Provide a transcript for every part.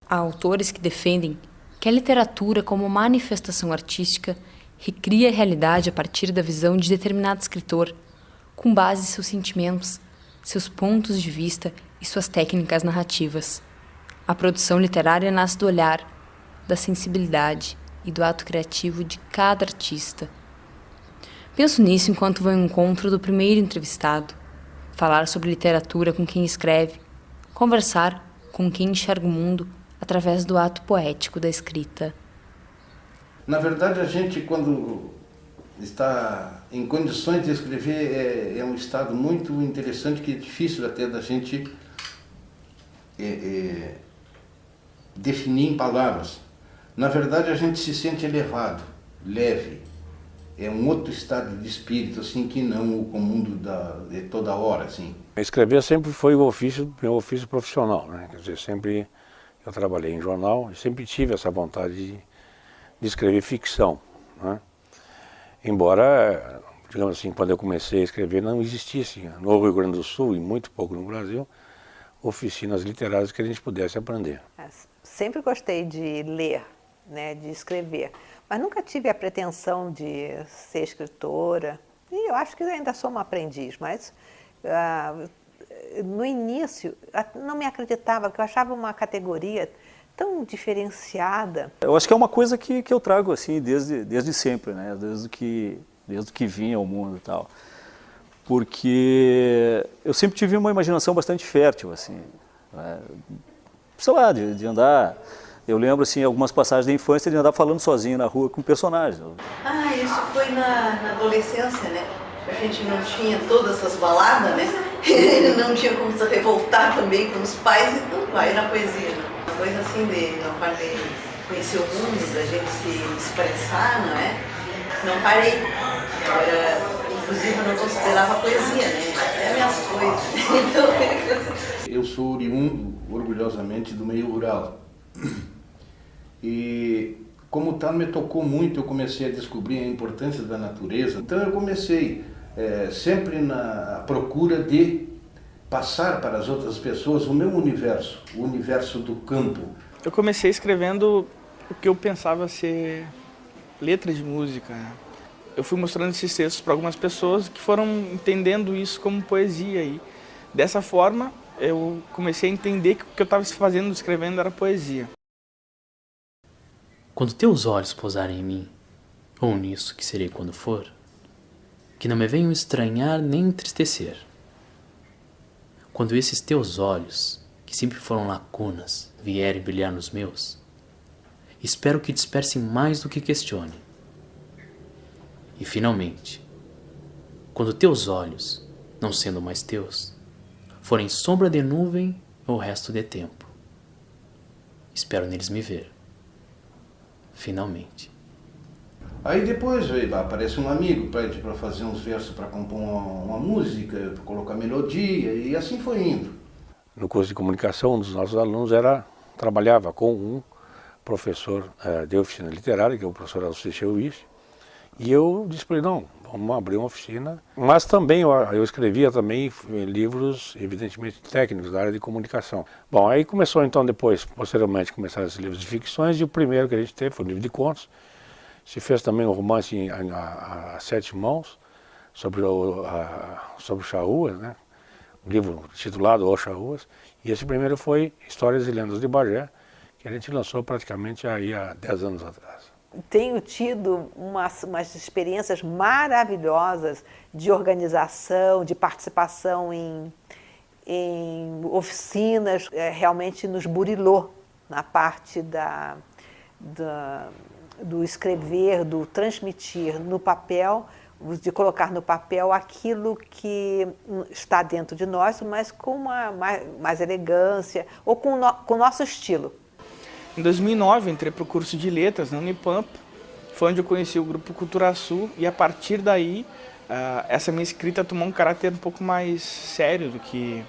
Há autores que defendem que a literatura, como manifestação artística, recria a realidade a partir da visão de determinado escritor, com base em seus sentimentos, seus pontos de vista e suas técnicas narrativas. A produção literária nasce do olhar, da sensibilidade e do ato criativo de cada artista. Penso nisso enquanto vou ao encontro do primeiro entrevistado, falar sobre literatura com quem escreve, conversar com quem enxerga o mundo através do ato poético da escrita. Na verdade, a gente, quando está em condições de escrever, é um estado muito interessante, que é difícil até da gente definir em palavras. Na verdade, a gente se sente elevado, leve. É um outro estado de espírito, assim, que não o comum de toda hora, assim. Escrever sempre foi meu ofício profissional, né? Quer dizer, sempre eu trabalhei em jornal e sempre tive essa vontade de escrever ficção, né? Embora, digamos assim, quando eu comecei a escrever não existisse no Rio Grande do Sul e muito pouco no Brasil oficinas literárias que a gente pudesse aprender. Sempre gostei de ler, né, de escrever, mas nunca tive a pretensão de ser escritora. E eu acho que ainda sou uma aprendiz, mas no início não me acreditava, porque eu achava uma categoria tão diferenciada. Eu acho que é uma coisa que eu trago assim desde sempre, né? Desde que vim ao mundo e tal. Porque eu sempre tive uma imaginação bastante fértil, assim, né? Sei lá, de andar. Eu lembro assim algumas passagens da infância de andar falando sozinho na rua com personagens. Isso foi na adolescência, né? A gente não tinha todas essas baladas, né? Não tinha como se revoltar também com os pais, então vai na poesia, né? Uma coisa assim não parei conhecer o mundo, da gente se expressar, não é? Não parei. Agora, inclusive, eu não considerava poesia, né? Até minhas coisas. Então, eu sou oriundo, orgulhosamente, do meio rural. E como tal, me tocou muito, eu comecei a descobrir a importância da natureza. Então eu comecei sempre na procura de passar para as outras pessoas o meu universo, o universo do campo. Eu comecei escrevendo o que eu pensava ser letra de música. Eu fui mostrando esses textos para algumas pessoas que foram entendendo isso como poesia. E dessa forma eu comecei a entender que o que eu estava fazendo, escrevendo, era poesia. Quando teus olhos pousarem em mim, ou nisso que serei quando for, que não me venham estranhar nem entristecer. Quando esses teus olhos, que sempre foram lacunas, vierem brilhar nos meus, espero que dispersem mais do que questione. E finalmente, quando teus olhos, não sendo mais teus, forem sombra de nuvem ou resto de tempo, espero neles me ver. Finalmente. Aí depois aparece um amigo para fazer uns versos, para compor uma música, para colocar melodia, e assim foi indo. No curso de comunicação, um dos nossos alunos trabalhava com um professor de oficina literária, que é o professor Alcir Cheuich, e eu disse para ele, não, vamos abrir uma oficina. Mas também eu escrevia também livros, evidentemente, técnicos da área de comunicação. Bom, aí começou então depois, posteriormente, começaram esses livros de ficções, e o primeiro que a gente teve foi o livro de contos. Se fez também um romance a 7 mãos, sobre o Charruas, né? Um livro titulado O Charruas. E esse primeiro foi Histórias e Lendas de Bagé, que a gente lançou praticamente aí há 10 anos atrás. Tenho tido umas experiências maravilhosas de organização, de participação em oficinas, realmente nos burilou na parte do escrever, do transmitir no papel, de colocar no papel aquilo que está dentro de nós, mas com mais elegância ou com o nosso estilo. Em 2009, entrei para o curso de letras na Unipampa, foi onde eu conheci o Grupo Cultura Sul, e a partir daí, essa minha escrita tomou um caráter um pouco mais sério do que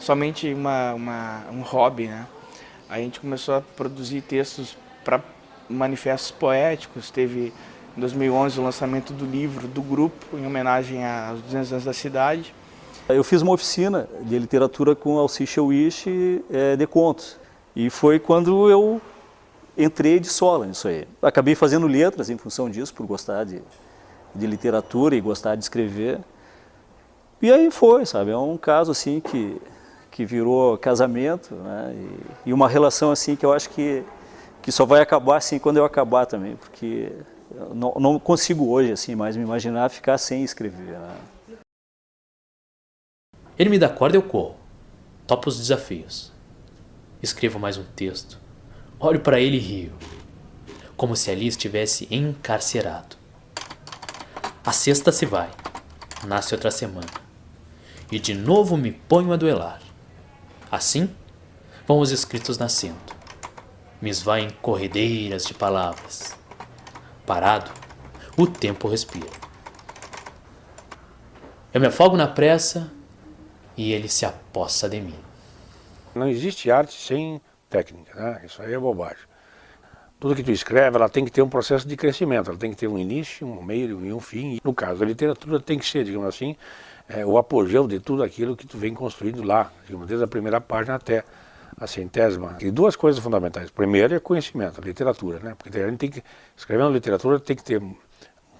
somente um hobby, né? A gente começou a produzir textos para manifestos poéticos, teve em 2011 o lançamento do livro do grupo, em homenagem aos 200 anos da cidade. Eu fiz uma oficina de literatura com Alcir Cheuich de contos. E foi quando eu entrei de sola nisso aí. Acabei fazendo letras em função disso, por gostar de literatura e gostar de escrever. E aí foi, sabe? É um caso assim que virou casamento, né? E uma relação assim que eu acho que só vai acabar assim quando eu acabar também, porque eu não consigo hoje assim mais me imaginar ficar sem escrever, né? Ele me dá corda e eu corro. Topo os desafios. Escrevo mais um texto. Olho para ele e rio, como se ali estivesse encarcerado. A sexta se vai, nasce outra semana, e de novo me ponho a duelar. Assim vão os escritos nascendo, me esvaem corredeiras de palavras. Parado, o tempo respira. Eu me afogo na pressa e ele se apossa de mim. Não existe arte sem técnica, né? Isso aí é bobagem. Tudo que tu escreve, ela tem que ter um processo de crescimento, ela tem que ter um início, um meio e um fim. E no caso da literatura tem que ser, digamos assim, o apogeu de tudo aquilo que tu vem construindo lá, digamos, desde a primeira página até a centésima. E duas coisas fundamentais. Primeiro é conhecimento, a literatura, né? Porque a gente tem que, escrevendo literatura, tem que ter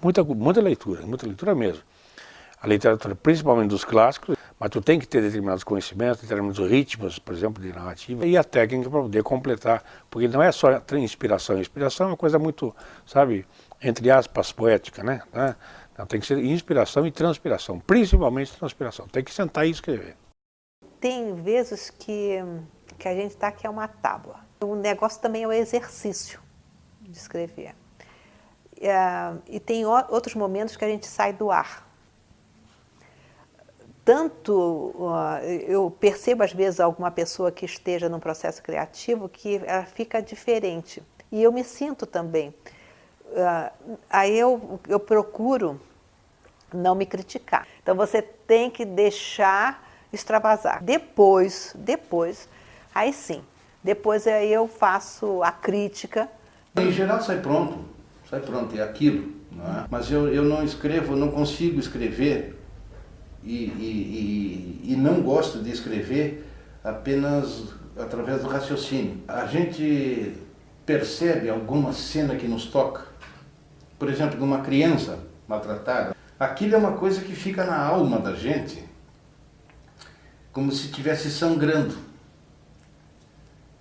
muita leitura mesmo. A literatura, principalmente dos clássicos, mas tu tem que ter determinados conhecimentos, determinados ritmos, por exemplo, de narrativa, e a técnica para poder completar, porque não é só inspiração. Inspiração é uma coisa muito, sabe, entre aspas, poética, né? Não, tem que ser inspiração e transpiração, principalmente transpiração. Tem que sentar e escrever. Tem vezes que a gente está que é uma tábua. O negócio também é o exercício de escrever. E tem outros momentos que a gente sai do ar. Tanto eu percebo às vezes alguma pessoa que esteja num processo criativo que ela fica diferente. E eu me sinto também. Aí eu procuro não me criticar. Então você tem que deixar extravasar. Depois, aí sim. Depois aí eu faço a crítica. Em geral sai pronto, é aquilo. Não é? Mas eu não escrevo, não consigo escrever e não gosto de escrever apenas através do raciocínio. A gente percebe alguma cena que nos toca, por exemplo, de uma criança maltratada. Aquilo é uma coisa que fica na alma da gente, como se estivesse sangrando.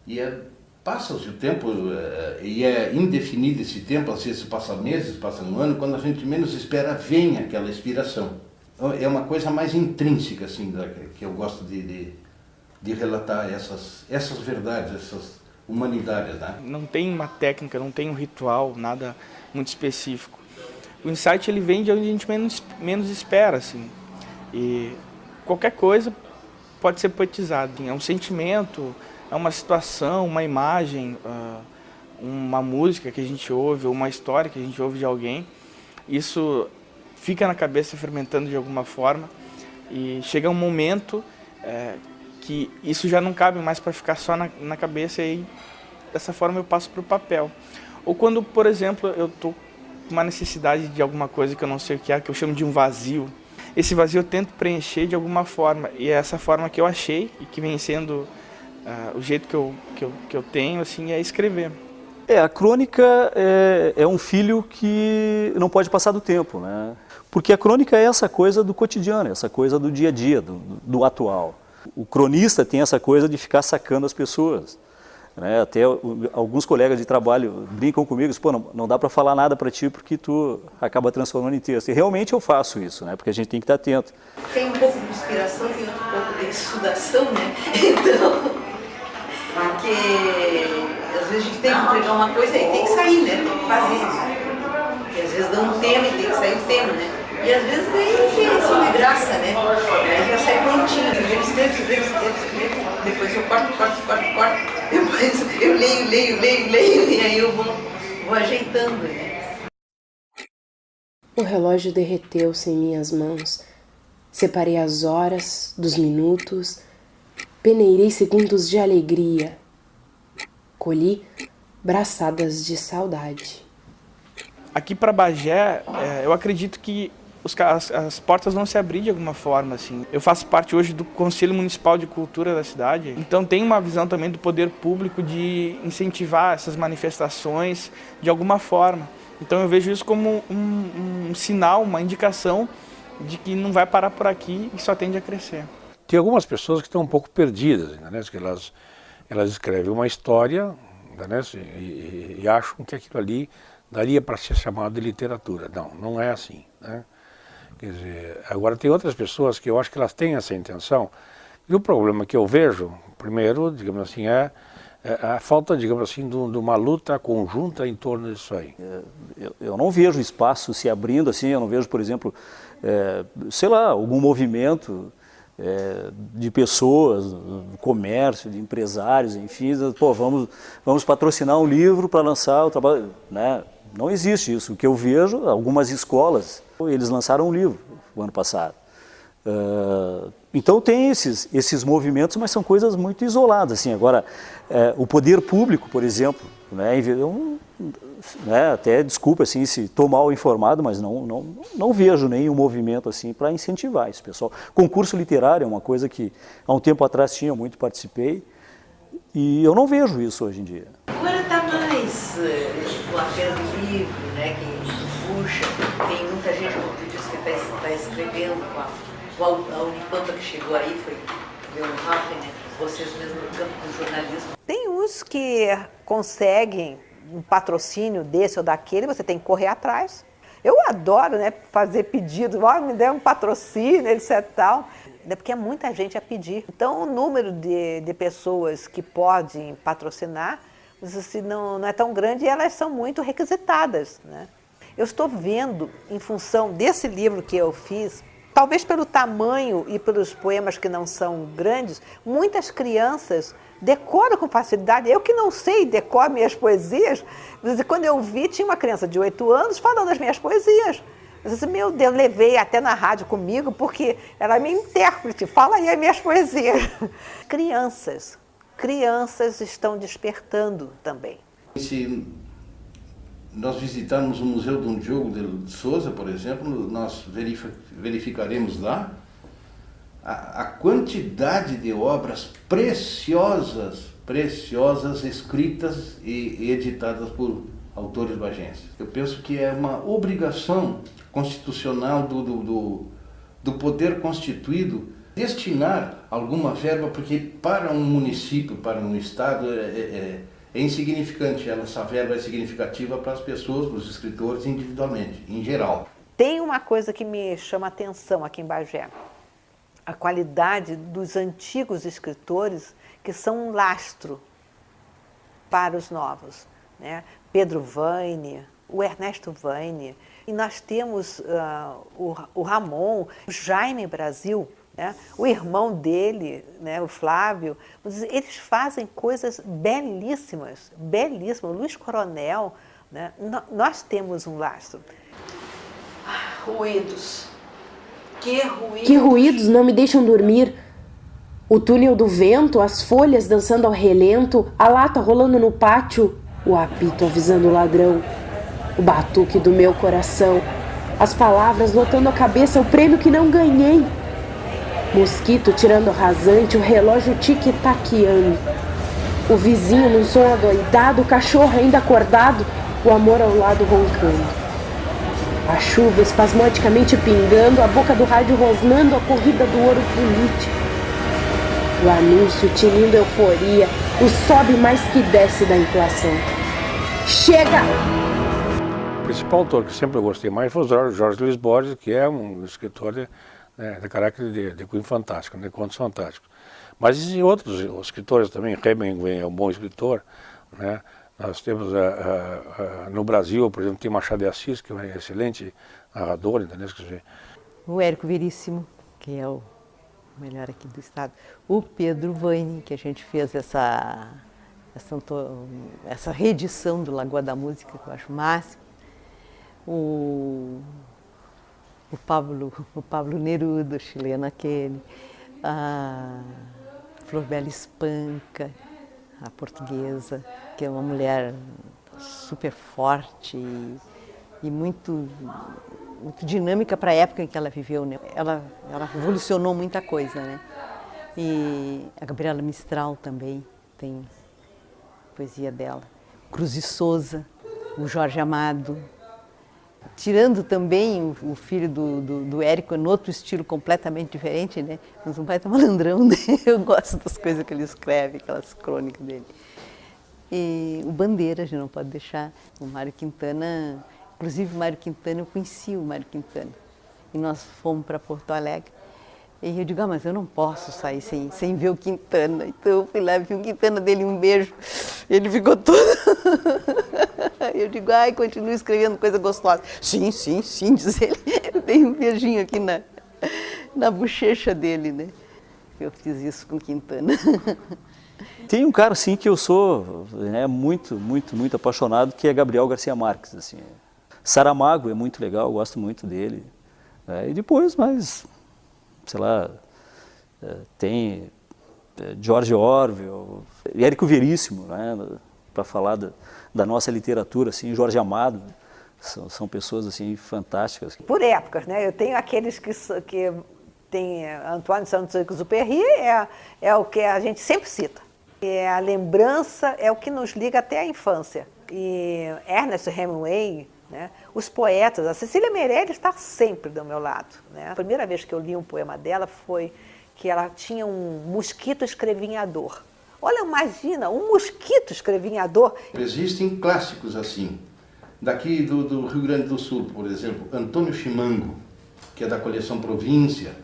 E passa-se o tempo, e é indefinido esse tempo, às vezes passa meses, passa um ano, quando a gente menos espera, vem aquela inspiração. É uma coisa mais intrínseca, assim, que eu gosto de relatar essas verdades, essas humanidades, né? Não tem uma técnica, não tem um ritual, nada muito específico. O insight ele vem de onde a gente menos espera, assim. E qualquer coisa pode ser poetizado. É um sentimento, é uma situação, uma imagem, uma música que a gente ouve, ou uma história que a gente ouve de alguém. Isso fica na cabeça fermentando de alguma forma e chega um momento que isso já não cabe mais para ficar só na cabeça e aí, dessa forma eu passo para o papel. Ou quando, por exemplo, eu estou com uma necessidade de alguma coisa que eu não sei o que é, que eu chamo de um vazio. Esse vazio eu tento preencher de alguma forma e é essa forma que eu achei e que vem sendo o jeito que eu tenho, assim, é escrever. A crônica é um filho que não pode passar do tempo, né? Porque a crônica é essa coisa do cotidiano, essa coisa do dia a dia, do atual. O cronista tem essa coisa de ficar sacando as pessoas, né? Até alguns colegas de trabalho brincam comigo, pô, não dá para falar nada para ti porque tu acaba transformando em texto. E realmente eu faço isso, né? Porque a gente tem que estar atento. Tem um pouco de inspiração, tem um pouco de estudação, né? Então, porque às vezes a gente tem que entregar uma coisa e tem que sair, né? Tem que fazer isso. Porque às vezes dá um tema e tem que sair o tema, né? E às vezes nem tem assim de graça, né? Aí já sai prontinho. Eu escrevo, depois eu corto. Depois eu leio, e aí eu vou ajeitando, né? O relógio derreteu-se em minhas mãos. Separei as horas dos minutos, peneirei segundos de alegria. Colhi braçadas de saudade. Aqui para Bagé, eu acredito que as portas vão se abrir de alguma forma, assim. Eu faço parte hoje do Conselho Municipal de Cultura da cidade, então tem uma visão também do poder público de incentivar essas manifestações de alguma forma. Então eu vejo isso como um sinal, uma indicação de que não vai parar por aqui e só tende a crescer. Tem algumas pessoas que estão um pouco perdidas, né? Que elas escrevem uma história, né? E acham que aquilo ali daria para ser chamado de literatura. Não, não é assim, né? Quer dizer, agora tem outras pessoas que eu acho que elas têm essa intenção. E o problema que eu vejo, primeiro, digamos assim, é a falta, digamos assim, de uma luta conjunta em torno disso aí. Eu não vejo espaço se abrindo assim, eu não vejo, por exemplo, sei lá, algum movimento de pessoas, do comércio, de empresários, enfim, pô, vamos patrocinar um livro para lançar o trabalho, né? Não existe isso. O que eu vejo, algumas escolas, eles lançaram um livro o ano passado. Então tem esses movimentos, mas são coisas muito isoladas. Assim. Agora, o poder público, por exemplo, né, até desculpa assim, se estou mal informado, mas não vejo nenhum movimento assim para incentivar esse pessoal. Concurso literário é uma coisa que há um tempo atrás tinha, muito participei, e eu não vejo isso hoje em dia. Agora está mais com a feira do livro, né, que puxa, tem muita gente, como tu disse, que está escrevendo com a Unipampa que chegou aí, foi meu Rafa, né, vocês mesmos no campo do jornalismo. Tem uns que conseguem um patrocínio desse ou daquele, você tem que correr atrás. Eu adoro, né, fazer pedidos, me dê um patrocínio, etc e tal, porque é muita gente a pedir. Então o número de pessoas que podem patrocinar assim, não é tão grande e elas são muito requisitadas, né? Eu estou vendo, em função desse livro que eu fiz, talvez pelo tamanho e pelos poemas que não são grandes, muitas crianças decoram com facilidade. Eu que não sei decoro minhas poesias, quando eu vi, tinha uma criança de 8 anos falando as minhas poesias. Eu disse, meu Deus, levei até na rádio comigo, porque ela é minha intérprete, fala aí as minhas poesias. Crianças estão despertando também. Se nós visitarmos o Museu Dom Diogo de Souza, por exemplo, nós verificaremos lá a quantidade de obras preciosas escritas e editadas por autores bagenses. Eu penso que é uma obrigação constitucional do poder constituído destinar alguma verba, porque para um município, para um estado, é insignificante. Essa verba é significativa para as pessoas, para os escritores individualmente, em geral. Tem uma coisa que me chama a atenção aqui em Bagé. A qualidade dos antigos escritores, que são um lastro para os novos, né? Pedro Vaine, o Ernesto Vaine, e nós temos o Ramon, o Jaime Brasil, né? O irmão dele, né? O Flávio. Eles fazem coisas belíssimas, belíssimas. O Luiz Coronel, né? Nós temos um lastro. Ruídos. Que ruídos não me deixam dormir. O túnel do vento, as folhas dançando ao relento, a lata rolando no pátio, o apito avisando o ladrão, o batuque do meu coração, as palavras lotando a cabeça, o prêmio que não ganhei. Mosquito tirando rasante, o relógio tic-taqueando, o vizinho num som adoidado, o cachorro ainda acordado, o amor ao lado roncando. A chuva espasmodicamente pingando, a boca do rádio rosnando, a corrida do ouro político. O anúncio tinindo euforia, o sobe mais que desce da inflação. Chega! O principal autor que sempre eu gostei mais foi o Jorge Luiz Borges, que é um escritor de caráter de cunho fantástico, de contos fantásticos. Mas existem outros escritores também, Hemingway é um bom escritor, né? Nós temos no Brasil, por exemplo, tem Machado de Assis, que é um excelente narrador, entendeu? O Érico Veríssimo, que é o melhor aqui do estado. O Pedro Vaine, que a gente fez essa reedição do Lagoa da Música, que eu acho o máximo. O Pablo Neruda, o chileno aquele. A Florbela Espanca, a portuguesa, que é uma mulher super forte e muito muito dinâmica para a época em que ela viveu, né? Ela revolucionou muita coisa, né? E a Gabriela Mistral também tem poesia dela. Cruz de Souza, o Jorge Amado. Tirando também o filho do Érico, em outro estilo completamente diferente, né? Mas um baita malandrão, né? Eu gosto das coisas que ele escreve, aquelas crônicas dele. E o Bandeira, a gente não pode deixar. O Mário Quintana, inclusive o Mário Quintana, eu conheci o Mário Quintana. E nós fomos para Porto Alegre. E eu digo, mas eu não posso sair sem ver o Quintana. Então eu fui lá, vi o Quintana, dele um beijo. Ele ficou todo... Eu digo, continue escrevendo coisa gostosa. Sim, diz ele. Eu tenho um beijinho aqui na bochecha dele, né? Eu fiz isso com o Quintana. Tem um cara, assim, que eu sou muito apaixonado, que é Gabriel Garcia Marques, assim. Saramago é muito legal, eu gosto muito dele. E depois, sei lá, tem George Orwell, Érico Veríssimo, né, para falar da nossa literatura, assim, Jorge Amado, são pessoas assim fantásticas. Por épocas, né? Eu tenho aqueles que tem Antoine Saint-Exupéry, é o que a gente sempre cita. A lembrança é o que nos liga até a infância. E Ernest Hemingway, né? Os poetas, a Cecília Meirelles está sempre do meu lado, né? A primeira vez que eu li um poema dela foi que ela tinha um mosquito escrevinhador. Olha, imagina, um mosquito escrevinhador. Existem clássicos assim. Daqui do Rio Grande do Sul, por exemplo, Antônio Chimango, que é da coleção Província.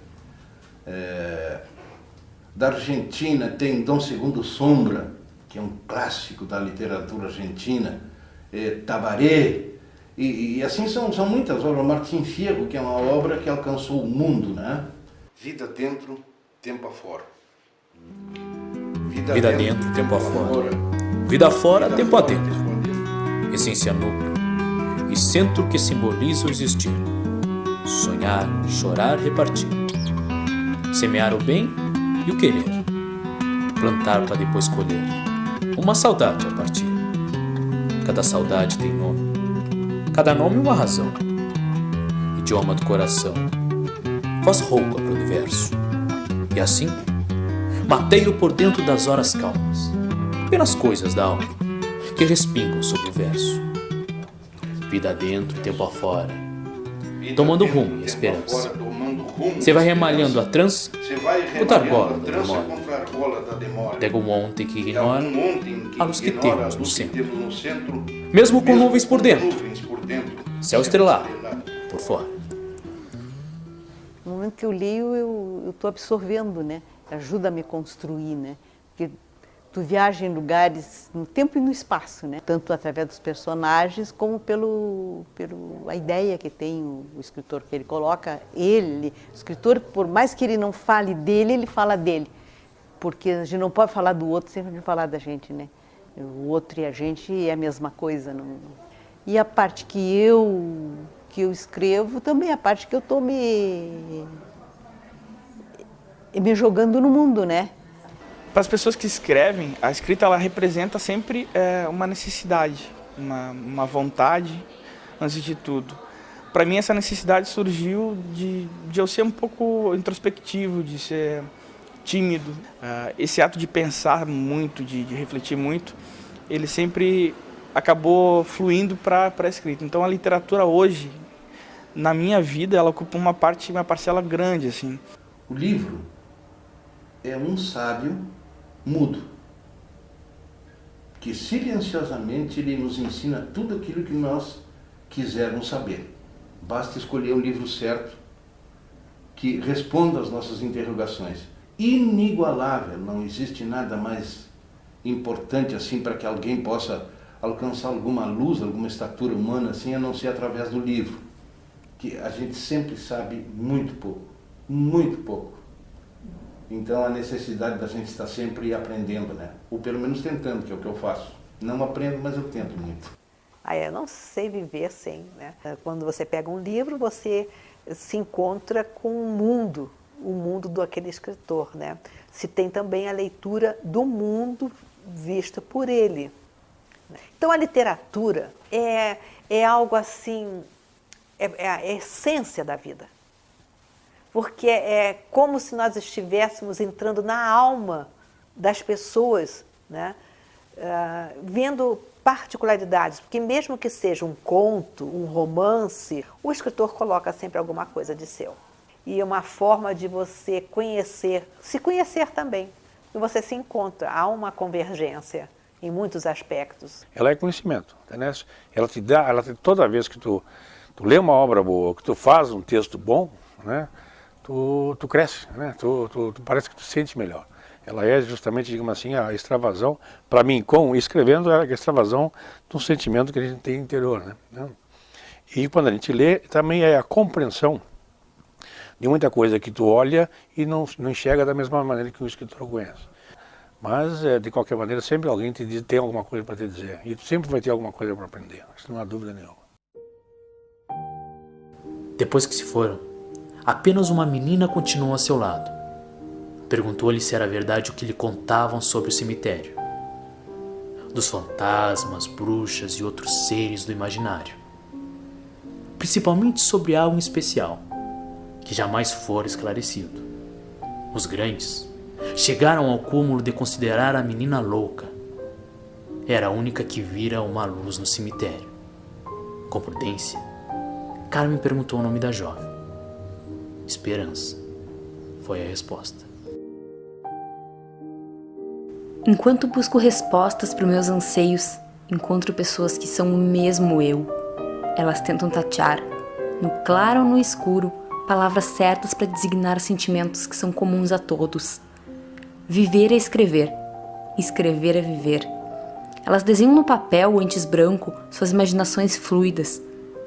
Da Argentina tem Dom Segundo Sombra, que é um clássico da literatura argentina. Tabaré. E assim são muitas obras. Martim Fierro, que é uma obra que alcançou o mundo, né? Vida dentro, tempo afora. Vida dentro, tempo afora. Vida fora, tempo adentro. Essência núcleo e centro que simboliza o existir. Sonhar, chorar, repartir. Semear o bem e o querer. Plantar para depois colher. Uma saudade a partir. Cada saudade tem nome. Cada nome uma razão. Idioma do coração. Voz rouca para o universo. E assim, matei-o por dentro das horas calmas. Apenas coisas da alma que respingam sobre o verso. Vida dentro, tempo afora. Tomando rumo e esperança. Você vai remalhando a trança, o argola da demora. Pega um ontem que ignora a luz que temos no centro. Mesmo com nuvens por dentro, céu estrelado por fora. No momento que eu leio, eu estou absorvendo, né? Ajuda a me construir, né? Porque tu viaja em lugares no tempo e no espaço, né? Tanto através dos personagens como a ideia que tem o escritor, que ele coloca. O escritor, por mais que ele não fale dele, ele fala dele. Porque a gente não pode falar do outro sem falar da gente, né? O outro e a gente é a mesma coisa. Não? E a parte que eu escrevo também é a parte que eu estou me jogando no mundo, né? Para as pessoas que escrevem, a escrita ela representa sempre uma necessidade, uma vontade, antes de tudo. Para mim, essa necessidade surgiu de eu ser um pouco introspectivo, de ser tímido. Esse ato de pensar muito, de refletir muito, ele sempre acabou fluindo para a escrita. Então, a literatura hoje, na minha vida, ela ocupa uma parcela grande, assim. O livro é um sábio mudo, que silenciosamente ele nos ensina tudo aquilo que nós quisermos saber. Basta escolher o livro certo que responda às nossas interrogações. Inigualável, não existe nada mais importante assim para que alguém possa alcançar alguma luz, alguma estatura humana assim, a não ser através do livro, que a gente sempre sabe muito pouco, muito pouco. Então a necessidade da gente estar sempre aprendendo, né? Ou pelo menos tentando, que é o que eu faço. Não aprendo, mas eu tento muito. Eu não sei viver sem, né? Quando você pega um livro, você se encontra com o mundo daquele escritor, né? Se tem também a leitura do mundo vista por ele. Então a literatura é algo assim, é a essência da vida. Porque é como se nós estivéssemos entrando na alma das pessoas, né? Vendo particularidades, porque mesmo que seja um conto, um romance, o escritor coloca sempre alguma coisa de seu. E é uma forma de você conhecer, se conhecer também. E você se encontra, há uma convergência em muitos aspectos. Ela é conhecimento, entendeu? Ela te dá, toda vez que tu lê uma obra boa, que tu faz um texto bom, né? Tu cresce, né? Tu parece que tu sente melhor. Ela é justamente, digamos assim, a extravasão, para mim, escrevendo, é a extravasão de um sentimento que a gente tem interior, né? E quando a gente lê, também é a compreensão de muita coisa que tu olha e não enxerga da mesma maneira que o escritor conhece. Mas, de qualquer maneira, sempre alguém tem alguma coisa para te dizer. E tu sempre vai ter alguma coisa para aprender, isso não há dúvida nenhuma. Depois que se foram, apenas uma menina continuou a seu lado. Perguntou-lhe se era verdade o que lhe contavam sobre o cemitério. Dos fantasmas, bruxas e outros seres do imaginário. Principalmente sobre algo em especial, que jamais fora esclarecido. Os grandes chegaram ao cúmulo de considerar a menina louca. Era a única que vira uma luz no cemitério. Com prudência, Carmen perguntou o nome da jovem. Esperança foi a resposta. Enquanto busco respostas para os meus anseios, encontro pessoas que são o mesmo eu. Elas tentam tatear, no claro ou no escuro, palavras certas para designar sentimentos que são comuns a todos. Viver é escrever, escrever é viver. Elas desenham no papel, antes branco, suas imaginações fluidas,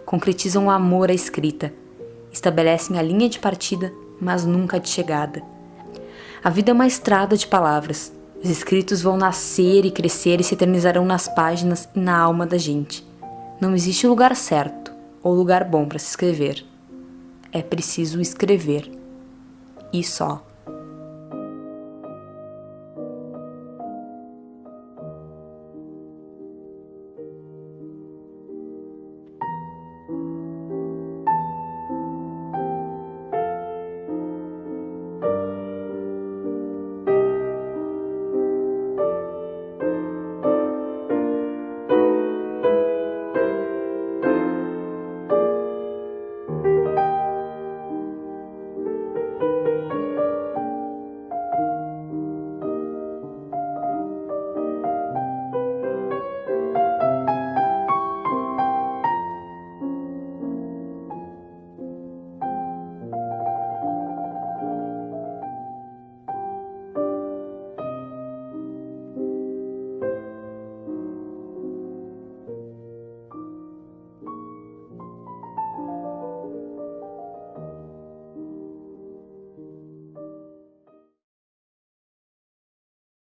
concretizam o amor à escrita, estabelecem a linha de partida, mas nunca a de chegada. A vida é uma estrada de palavras. Os escritos vão nascer e crescer e se eternizarão nas páginas e na alma da gente. Não existe lugar certo ou lugar bom para se escrever. É preciso escrever. E só.